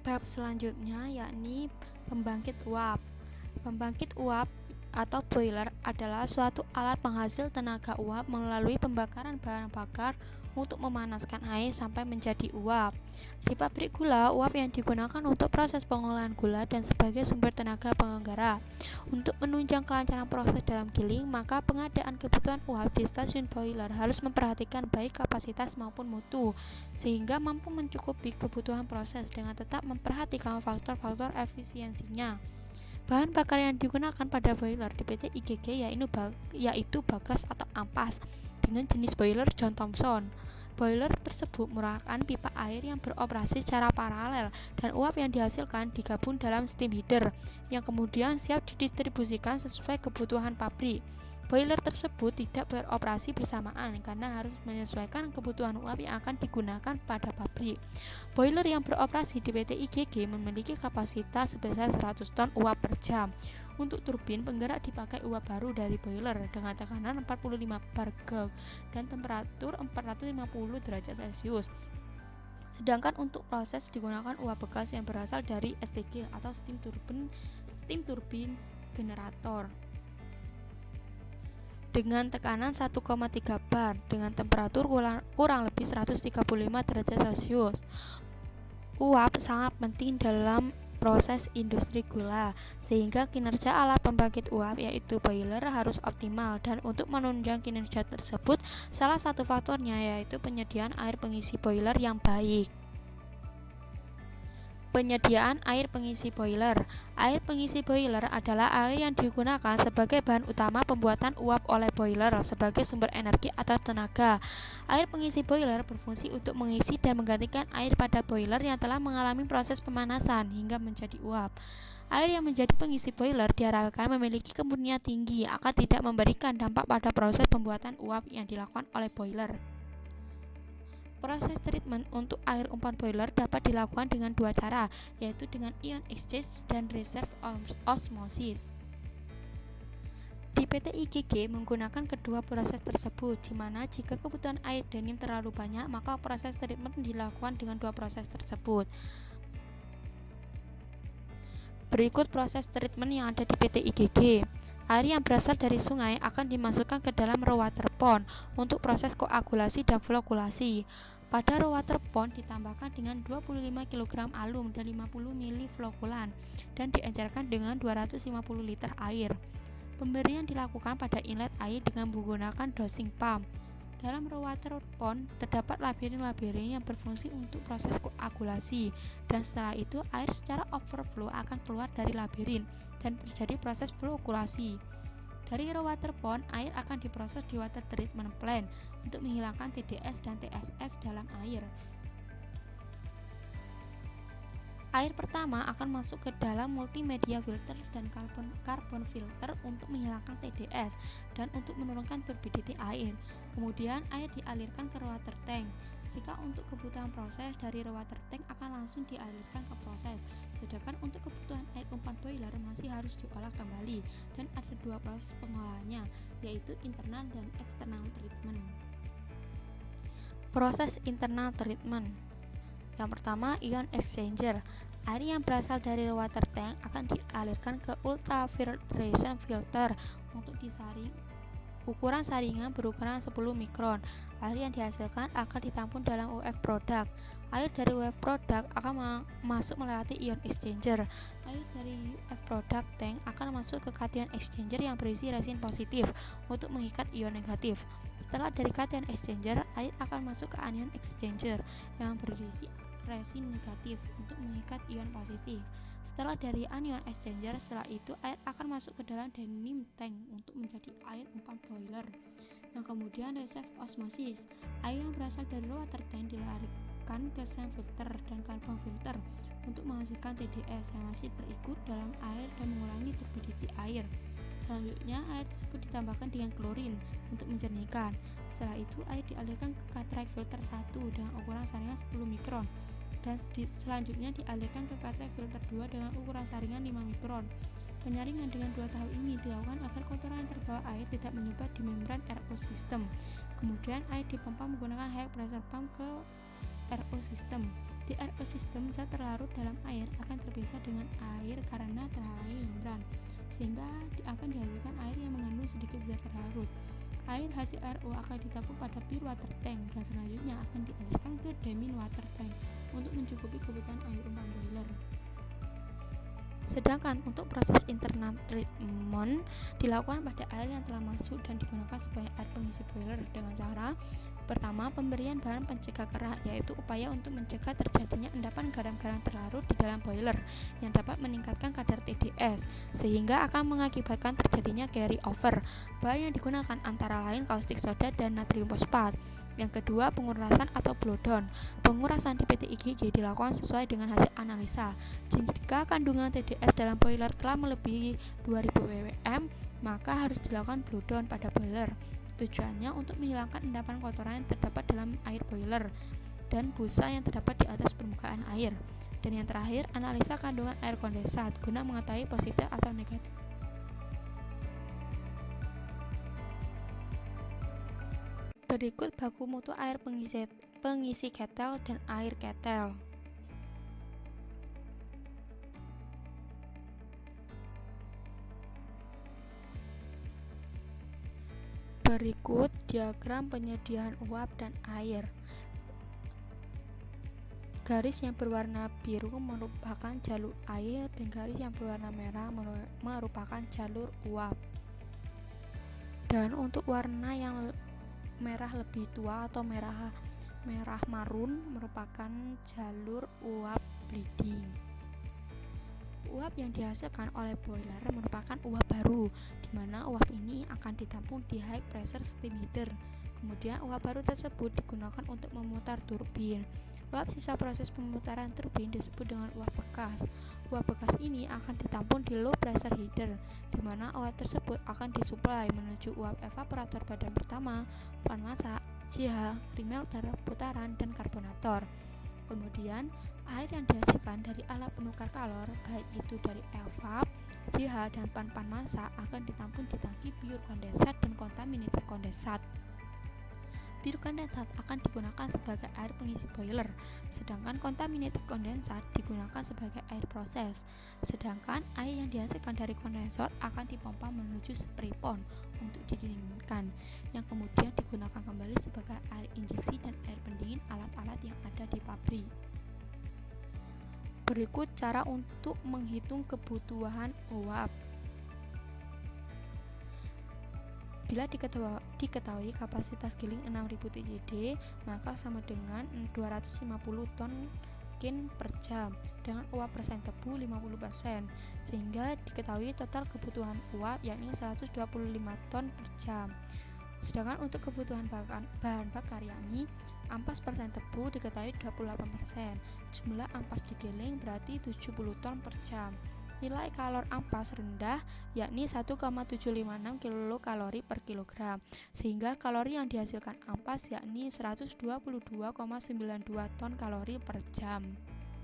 Bab selanjutnya yakni pembangkit uap. Pembangkit uap atau boiler adalah suatu alat penghasil tenaga uap melalui pembakaran bahan bakar untuk memanaskan air sampai menjadi uap. Di pabrik gula, uap yang digunakan untuk proses pengolahan gula dan sebagai sumber tenaga penyelenggara. Untuk menunjang kelancaran proses dalam giling, maka pengadaan kebutuhan uap di stasiun boiler harus memperhatikan baik kapasitas maupun mutu, sehingga mampu mencukupi kebutuhan proses dengan tetap memperhatikan faktor-faktor efisiensinya. Bahan bakar yang digunakan pada boiler di PT IGG yaitu bagas atau ampas dengan jenis boiler John Thomson. Boiler tersebut merupakan pipa air yang beroperasi secara paralel dan uap yang dihasilkan digabung dalam steam heater yang kemudian siap didistribusikan sesuai kebutuhan pabrik. Boiler tersebut tidak beroperasi bersamaan karena harus menyesuaikan kebutuhan uap yang akan digunakan pada pabrik. Boiler yang beroperasi di PT IGG memiliki kapasitas sebesar 100 ton uap per jam. Untuk turbin, penggerak dipakai uap baru dari boiler dengan tekanan 45 bar Gauge dan temperatur 450 derajat Celcius. Sedangkan untuk proses digunakan uap bekas yang berasal dari STG atau steam turbine generator dengan tekanan 1,3 bar dengan temperatur kurang lebih 135 derajat Celcius. Uap sangat penting dalam proses industri gula, sehingga kinerja alat pembangkit uap yaitu boiler harus optimal, dan untuk menunjang kinerja tersebut salah satu faktornya yaitu penyediaan air pengisi boiler yang baik. Penyediaan air pengisi boiler. Air pengisi boiler adalah air yang digunakan sebagai bahan utama pembuatan uap oleh boiler sebagai sumber energi atau tenaga. Air pengisi boiler berfungsi untuk mengisi dan menggantikan air pada boiler yang telah mengalami proses pemanasan hingga menjadi uap. Air yang menjadi pengisi boiler diharapkan memiliki kemurnian tinggi agar tidak memberikan dampak pada proses pembuatan uap yang dilakukan oleh boiler. Proses treatment untuk air umpan boiler dapat dilakukan dengan dua cara, yaitu dengan ion exchange dan reverse osmosis. Di PT IGG menggunakan kedua proses tersebut, di mana jika kebutuhan air denim terlalu banyak, maka proses treatment dilakukan dengan dua proses tersebut. Berikut proses treatment yang ada di PT IGG. Air yang berasal dari sungai akan dimasukkan ke dalam raw water pond untuk proses koagulasi dan flokulasi. Pada raw water pond ditambahkan dengan 25 kg alum dan 50 ml flokulan dan diencerkan dengan 250 liter air. Pemberian dilakukan pada inlet air dengan menggunakan dosing pump. Dalam raw water pond terdapat labirin-labirin yang berfungsi untuk proses koagulasi, dan setelah itu air secara overflow akan keluar dari labirin dan terjadi proses flokulasi. Dari raw water pond, air akan diproses di water treatment plant untuk menghilangkan TDS dan TSS dalam air. Air pertama akan masuk ke dalam multimedia filter dan karbon filter untuk menghilangkan TDS dan untuk menurunkan turbidity air. Kemudian air dialirkan ke raw water tank. Jika untuk kebutuhan proses, dari raw water tank akan langsung dialirkan ke proses. Sedangkan untuk kebutuhan air umpan boiler masih harus diolah kembali, dan ada dua proses pengolahannya, yaitu internal dan external treatment. Proses internal treatment. Yang pertama, ion exchanger. Air yang berasal dari water tank akan dialirkan ke ultrafiltration filter untuk disaring. Ukuran saringan berukuran 10 mikron. Air yang dihasilkan akan ditampung dalam UF product. Air dari UF product akan masuk melewati ion exchanger. Air dari UF product tank akan masuk ke kation exchanger yang berisi resin positif untuk mengikat ion negatif. Setelah dari kation exchanger, air akan masuk ke anion exchanger yang berisi resin negatif untuk mengikat ion positif. Setelah dari anion exchanger, setelah itu air akan masuk ke dalam denim tank untuk menjadi air umpan boiler. Yang kemudian reverse osmosis. Air yang berasal dari water tank dilarikan ke sand filter dan karbon filter untuk menghasilkan TDS yang masih terikut dalam air dan mengurangi turbidity air. Selanjutnya, air tersebut ditambahkan dengan klorin untuk menjernihkan. Setelah itu, air dialirkan ke cartridge filter 1 dengan ukuran saringan 10 mikron. Dan selanjutnya dialirkan ke cartridge filter 2 dengan ukuran saringan 5 mikron. Penyaringan dengan dua tahap ini dilakukan agar kotoran yang terbawa air tidak menyebar di membran RO system. Kemudian air dipompa menggunakan high pressure pump ke RO system. Di RO sistem, zat terlarut dalam air akan terpisah dengan air karena terhalangi membran, sehingga akan dihasilkan air yang mengandung sedikit zat terlarut. Air hasil RO akan ditampung pada pure water tank dan selanjutnya akan dialirkan ke diamine water tank untuk mencukupi kebutuhan air umpan boiler. Sedangkan untuk proses internal treatment dilakukan pada air yang telah masuk dan digunakan sebagai air pengisi boiler dengan cara pertama, pemberian bahan pencegah kerak, yaitu upaya untuk mencegah terjadinya endapan garam-garam terlarut di dalam boiler yang dapat meningkatkan kadar TDS sehingga akan mengakibatkan terjadinya carry over. Bahan yang digunakan antara lain kaustik soda dan natrium fosfat. Yang kedua, pengurasan atau blowdown. Pengurasan di PT IGG dilakukan sesuai dengan hasil analisa. Jika kandungan TDS dalam boiler telah melebihi 2000 ppm, maka harus dilakukan blowdown pada boiler. Tujuannya untuk menghilangkan endapan kotoran yang terdapat dalam air boiler dan busa yang terdapat di atas permukaan air. Dan yang terakhir, analisa kandungan air kondensat guna mengetahui positif atau negatif. Berikut baku mutu air pengisi ketel dan air ketel. Berikut diagram penyediaan uap dan air. Garis yang berwarna biru merupakan jalur air dan garis yang berwarna merah merupakan jalur uap. Dan untuk warna yang merah lebih tua atau merah marun merupakan jalur uap bleeding. Uap yang dihasilkan oleh boiler merupakan uap baru, di mana uap ini akan ditampung di high pressure steam heater. Kemudian uap baru tersebut digunakan untuk memutar turbin. Uap sisa proses pemutaran turbin disebut dengan uap bekas. Uap bekas ini akan ditampung di low pressure heater, di mana uap tersebut akan disuplai menuju uap evaporator badan pertama, pan masak, JH, remelter, putaran, dan karbonator. Kemudian, air yang dihasilkan dari alat penukar kalor, baik itu dari evap, JH, dan pan masak akan ditampung di tangki pure kondensat dan contaminated kondensat. Pure kondensat akan digunakan sebagai air pengisi boiler, sedangkan contaminated kondensat digunakan sebagai air proses. Sedangkan air yang dihasilkan dari kondensat akan dipompa menuju spray pond untuk didinginkan, yang kemudian digunakan kembali sebagai air injeksi dan air pendingin alat-alat yang ada di pabrik. Berikut cara untuk menghitung kebutuhan uap. Bila diketahui kapasitas giling 6000 TJD, maka sama dengan 250 ton kin per jam dengan uap persen tebu 50%, sehingga diketahui total kebutuhan uap yakni 125 ton per jam. Sedangkan untuk kebutuhan bahan bakar yakni ampas persen tebu diketahui 28%, jumlah ampas digiling berarti 70 ton per jam. Nilai kalor ampas rendah yakni 1,756 kilokalori per kilogram, sehingga kalori yang dihasilkan ampas yakni 122,92 ton kalori per jam.